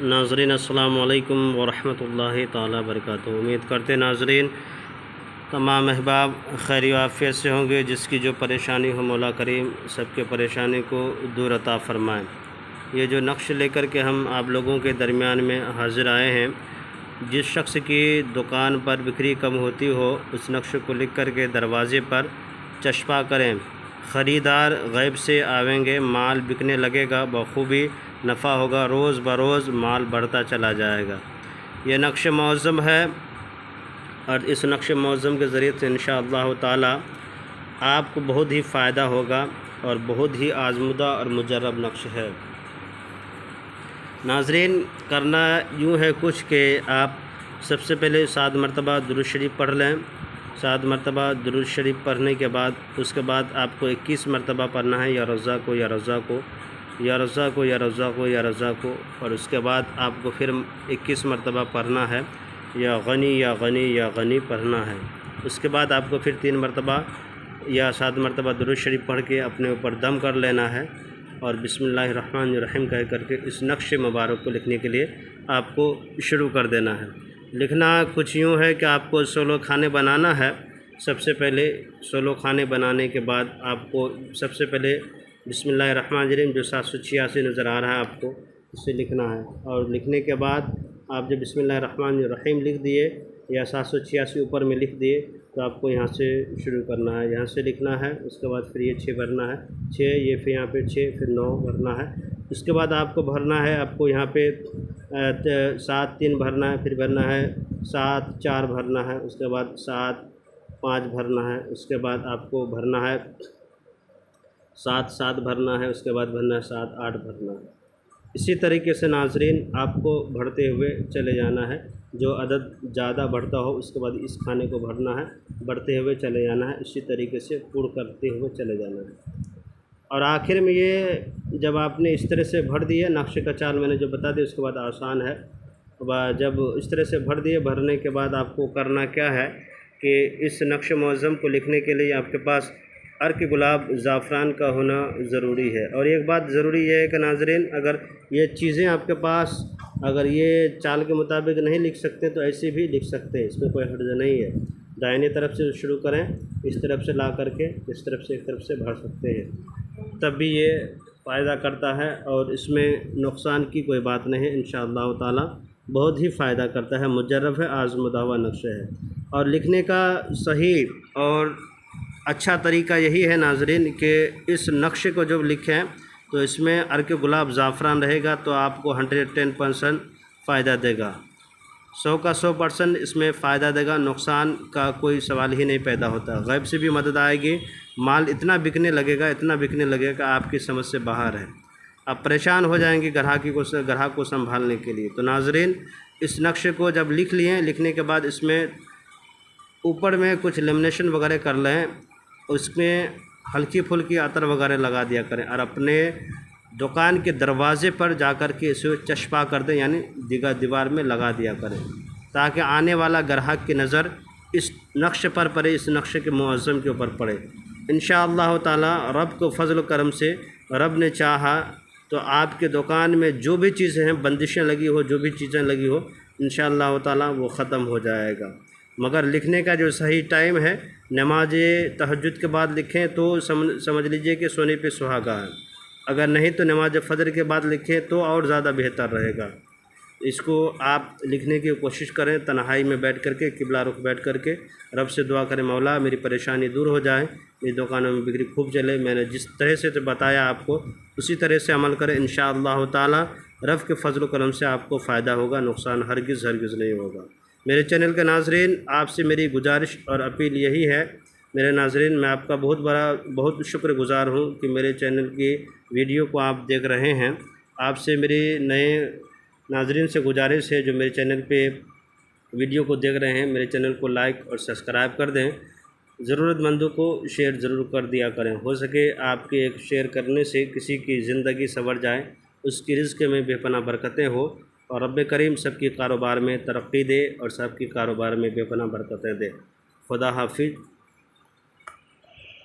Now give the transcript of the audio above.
ناظرین السلام علیکم ورحمۃ اللہ تعالی وبرکاتہ۔ امید کرتے ناظرین تمام احباب خیر و عافیت سے ہوں گے۔ جس کی جو پریشانی ہو مولا کریم سب کے پریشانی کو دور عطا فرمائیں۔ یہ جو نقش لے کر کے ہم آپ لوگوں کے درمیان میں حاضر آئے ہیں، جس شخص کی دکان پر بکری کم ہوتی ہو اس نقش کو لکھ کر کے دروازے پر چسپاں کریں۔ خریدار غیب سے آئیں گے، مال بکنے لگے گا، بخوبی نفع ہوگا، روز بروز مال بڑھتا چلا جائے گا۔ یہ نقش معظم ہے اور اس نقش معظم کے ذریعے سے انشاءاللہ تعالی آپ کو بہت ہی فائدہ ہوگا اور بہت ہی آزمودہ اور مجرب نقش ہے۔ ناظرین کرنا یوں ہے کچھ کہ آپ سب سے پہلے 7 مرتبہ درود شریف پڑھ لیں۔ 7 مرتبہ درود شریف پڑھنے کے بعد اس کے بعد آپ کو 21 مرتبہ پڑھنا ہے، یا رزاق کو یا رزاق کو یا رزاق کو یا رزاق کو یا رزاق کو، اور اس کے بعد آپ کو پھر 21 مرتبہ پڑھنا ہے، یا غنی یا غنی یا غنی پڑھنا ہے۔ اس کے بعد آپ کو پھر 3 مرتبہ یا 7 مرتبہ درود شریف پڑھ کے اپنے اوپر دم کر لینا ہے، اور بسم اللہ الرحمن الرحیم کہہ کر کے اس نقش مبارک کو لکھنے کے لیے آپ کو شروع کر دینا ہے۔ لکھنا کچھ یوں ہے کہ آپ کو 16 کھانے بنانا ہے۔ سب سے پہلے 16 کھانے بنانے کے بعد آپ کو سب سے پہلے بسم اللہ الرحمن الرحیم جو 786 نظر آ رہا ہے آپ کو اسے لکھنا ہے، اور لکھنے کے بعد آپ جب بسم اللہ الرحمن الرحیم لکھ دیے یا 786 اوپر میں لکھ دیے تو آپ کو یہاں سے شروع کرنا ہے، یہاں سے لکھنا ہے۔ اس کے بعد پھر یہ 6 بھرنا ہے، 6 یہ پھر یہاں پہ 6 پھر 9 بھرنا ہے۔ اس کے بعد آپ کو بھرنا ہے، آپ کو یہاں پہ 7 3 بھرنا ہے، پھر بھرنا ہے 7 4 بھرنا ہے، اس کے بعد 7 5 بھرنا ہے، اس کے بعد آپ کو بھرنا ہے 7 7 بھرنا ہے، اس کے بعد بھرنا ہے 7 8 بھرنا ہے۔ اسی طریقے سے ناظرین آپ کو بڑھتے ہوئے چلے جانا ہے، جو عدد زیادہ بڑھتا ہو اس کے بعد اس کھانے کو بھرنا ہے، بڑھتے ہوئے چلے جانا ہے، اسی طریقے سے پور کرتے ہوئے چلے جانا ہے۔ اور آخر میں یہ جب آپ نے اس طرح سے بھر دیا، نقش کا چال میں نے جو بتا دیا، اس کے بعد آسان ہے۔ جب اس طرح سے بھر دیے، بھرنے کے بعد آپ کو کرنا کیا ہے کہ اس نقش معظم کو لکھنے کے لیے آپ کے پاس عرق گلاب زعفران کا ہونا ضروری ہے۔ اور ایک بات ضروری یہ ہے کہ ناظرین اگر یہ چیزیں آپ کے پاس اگر یہ چال کے مطابق نہیں لکھ سکتے تو ایسے بھی لکھ سکتے ہیں، اس میں کوئی حرج نہیں ہے۔ دائنی طرف سے شروع کریں، اس طرف سے لا کر کے اس طرف سے ایک طرف سے بھر سکتے ہیں، تب بھی یہ فائدہ کرتا ہے اور اس میں نقصان کی کوئی بات نہیں ہے۔ انشاءاللہ تعالی بہت ہی فائدہ کرتا ہے، مجرب ہے، آزمودہ ہوا نقش ہے۔ اور لکھنے کا صحیح اور اچھا طریقہ یہی ہے ناظرین کہ اس نقش کو جب لکھیں تو اس میں عرق گلاب زعفران رہے گا تو آپ کو 110% فائدہ دے گا، 100 کا 100% اس میں فائدہ دے گا، نقصان کا کوئی سوال ہی نہیں پیدا ہوتا۔ غیب سے بھی مدد آئے گی، مال اتنا بکنے لگے گا، اتنا بکنے لگے گا آپ کی سمجھ سے باہر ہے، آپ پریشان ہو جائیں گے گراہک کو سنبھالنے کے لیے۔ تو ناظرین اس نقش کو جب لکھ لیے، لکھنے کے بعد اس میں اوپر میں کچھ لیمنیشن وغیرہ کر لیں، اس میں ہلکی پھلکی عطر وغیرہ لگا دیا کریں، اور اپنے دکان کے دروازے پر جا کر کے اسے چسپاں کر دیں، یعنی دیوار میں لگا دیا کریں، تاکہ آنے والا گراہک کی نظر اس نقش پر پڑے، اس نقش کے معظم کے اوپر پڑے۔ انشاءاللہ تعالی رب کو فضل و کرم سے رب نے چاہا تو آپ کے دکان میں جو بھی چیزیں ہیں، بندشیں لگی ہو، جو بھی چیزیں لگی ہو، انشاءاللہ تعالی وہ ختم ہو جائے گا۔ مگر لکھنے کا جو صحیح ٹائم ہے، نماز تہجد کے بعد لکھیں تو سمجھ لیجئے کہ سونے پہ سہاگا ہے، اگر نہیں تو نماز فجر کے بعد لکھیں تو اور زیادہ بہتر رہے گا۔ اس کو آپ لکھنے کی کوشش کریں تنہائی میں بیٹھ کر کے، قبلہ رخ بیٹھ کر کے، رب سے دعا کریں مولا میری پریشانی دور ہو جائے، میری دکانوں میں بکری خوب چلے، میں نے جس طرح سے بتایا آپ کو اسی طرح سے عمل کریں، انشاءاللہ تعالی رب کے فضل و کرم سے آپ کو فائدہ ہوگا، نقصان ہرگز نہیں ہوگا۔ میرے چینل کے ناظرین آپ سے میری گزارش اور اپیل یہی ہے، میرے ناظرین میں آپ کا بہت شکر گزار ہوں کہ میرے چینل کی ویڈیو کو آپ دیکھ رہے ہیں۔ آپ سے میری نئے ناظرین سے گزارش ہے جو میرے چینل پہ ویڈیو کو دیکھ رہے ہیں، میرے چینل کو لائک اور سبسکرائب کر دیں، ضرورت مندوں کو شیئر ضرور کر دیا کریں، ہو سکے آپ کے ایک شیئر کرنے سے کسی کی زندگی سنور جائے، اس کی رزق میں بے پناہ برکتیں ہو، اور رب کریم سب کی کاروبار میں ترقی دے اور سب کی کاروبار میں بے پناہ برکتیں دے۔ خدا حافظ۔